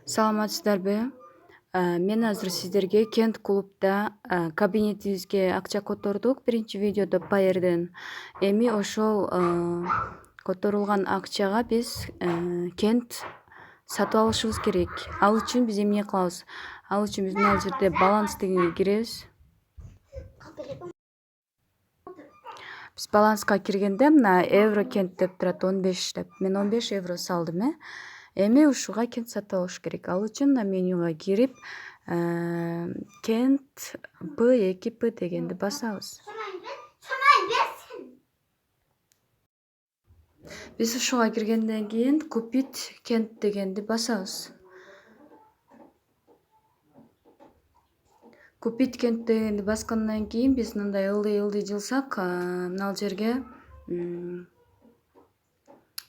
Саламатсыздарбы? Мен азыр сиздерге Кент клубда кабинетибизге акча котордук биринчи видеодо Пайерден. Эми ошол которулган акчага биз Кент сатып алышыбыз керек. Ал үчүн биз эмне кылабыз? Ал үчүн биз мына жерде баланс дегенге киребиз. Биз баланска киргенде мына евро Кент деп турат 15 деп. Мен 15 евро салдым. Эми ушуга Кент сатып алыш керек. Ал үчүн мына менюга кирип, Кент P2P дегенди басабыз. Биз ушуга киргенден кийин купить Кент дегенди басабыз. Купить Кент дегенди баскандан кийин биз мындай ылдый жылсак, мына жерге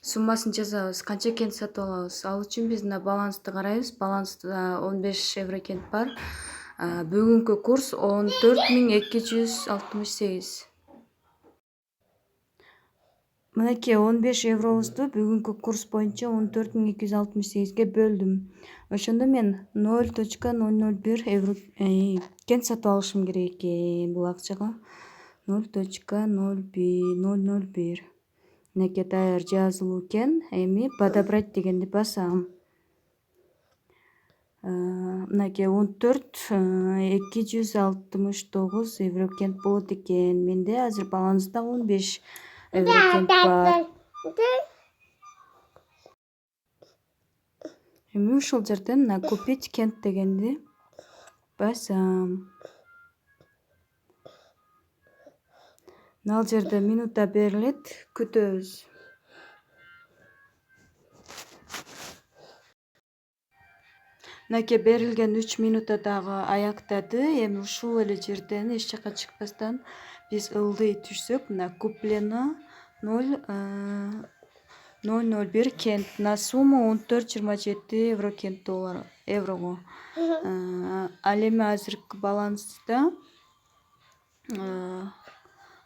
суммасын жазабыз, канча Кент сатып алабыз. Ал үчүн биз мына балансты карайбыз. Баланста 15 евро Кент бар. Бүгүнкү курс 14.268. Мынакей 15 евробузду бүгүнкү курс боюнча 14.268ге бөлдүм. Ошондо мен 0.001 евро Кент сатып алышым керек экен бул акчага. 0.001. Мынакей даяр жазылуу экен. Эми подобрать дегенди басам. Мынакей 14.269 евро Кент болот экен. Менде азыр баланста 15 евро Кент бар. Эми ушул жерден мына купить Кент дегенди басам. Ал жерде минута берилет, күтөбүз. Мынакей берилген 3 минута дагы аяктады. Эми ушул эле жерден эч жака чыкпастан биз ылдый түшсөк, мына куплено 0.001 Кент на сумму 14.27 евро Кент доллар еврого. Ал эми азыркы баланста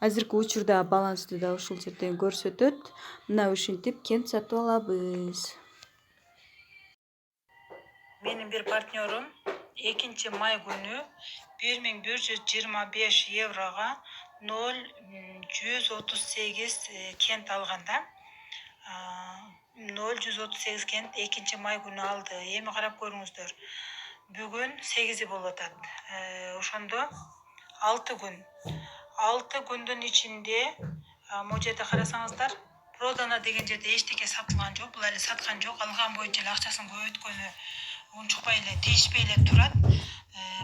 азыркы учурда балансты да ушул жерден көрсөтөт. Мына ушинтип Кент сатып алабыз. Менин bir партнерім 2 май күнү 1125 еврога 0.138 Кент алганда. 0.138 Кент 2 май күнү алды. Эми карап көрүңүздөр. Бүгүн 8 болуп атат. Ошондо 6 күн. 6 күндүн ичинде могу жерде карасаңыздар, продано деген жерде эчтеке сатылган жок. Бул эле саткан жок. Алган боюнча эле акчасын көбөйткөнү унчукпай эле, тийишпей эле турат.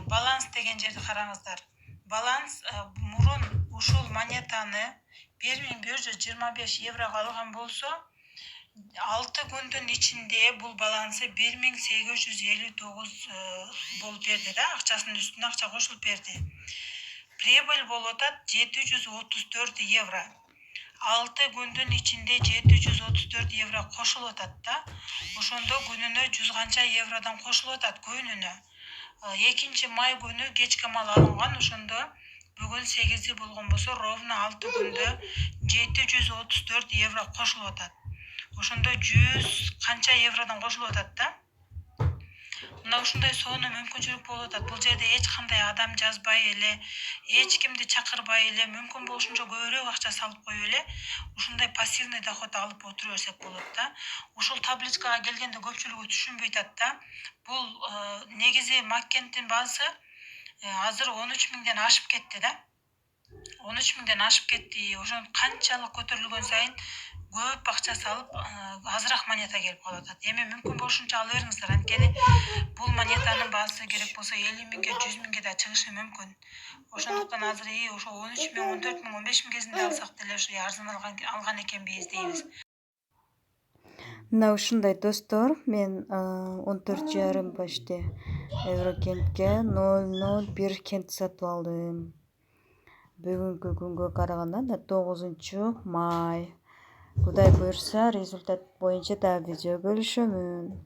Баланс деген жерди караңыздар. Баланс мурун ушул монетаны 1125 еврого алган болсо, 6 күндүн ичинде бул балансы 1859 болуп берди да, акчасынын үстүнө акча кошулуп берди. Прибыль болуп атат 734 евро. 6 күндүн ичинде 734 евро кошулуп атат да. Ошондо күнүнө 100 канча евродон кошулуп атат күнүнө. 2 май күнү кечке мал алынган, ошондо бүгүн 8 болгон болсо, ровно 6 күндө 734 евро кошулуп атат. Ошондо 100 канча евродон кошулуп атат да. Мына ушундай сонун мүмкүнчүлүк болуп атат. Бул жерде эч кандай адам жазбай эле, эч кимди чакырбай эле, мүмкүн болушунча көбүрөөк акча салып коюп эле ушундай пассивный доход алып отура берсек болот да. Ушул табличкага келгенде көпчүлүгү түшүнбөй атат да. Бул негизи Маккенттин баасы азыр 13 миңден ашып кетти да. 13 миңден ашып кетти. Ошон канчалык көтөрүлгөн сайын көп акча салып, азыраак монета келип калып атат. Эми мүмкүн болушунча ала бериңиздер, анткени бул монетанын баасы керек болсо 50 миңге, 100 миңге да чыгышы мүмкүн. Ошондуктан азыр ошо 13 миң, 14 миң, 15 миң кезинде алсак деле ошо арзан алган экенбиз дейбиз. Мына ушундай достор, мен 14,5 почти евро Кентке 0.01 Кент сатып алдым. Бүгүнкү күнгө караганда 9 май. Кудай буйрса, результат боюнча да видео бөлүшөмүн.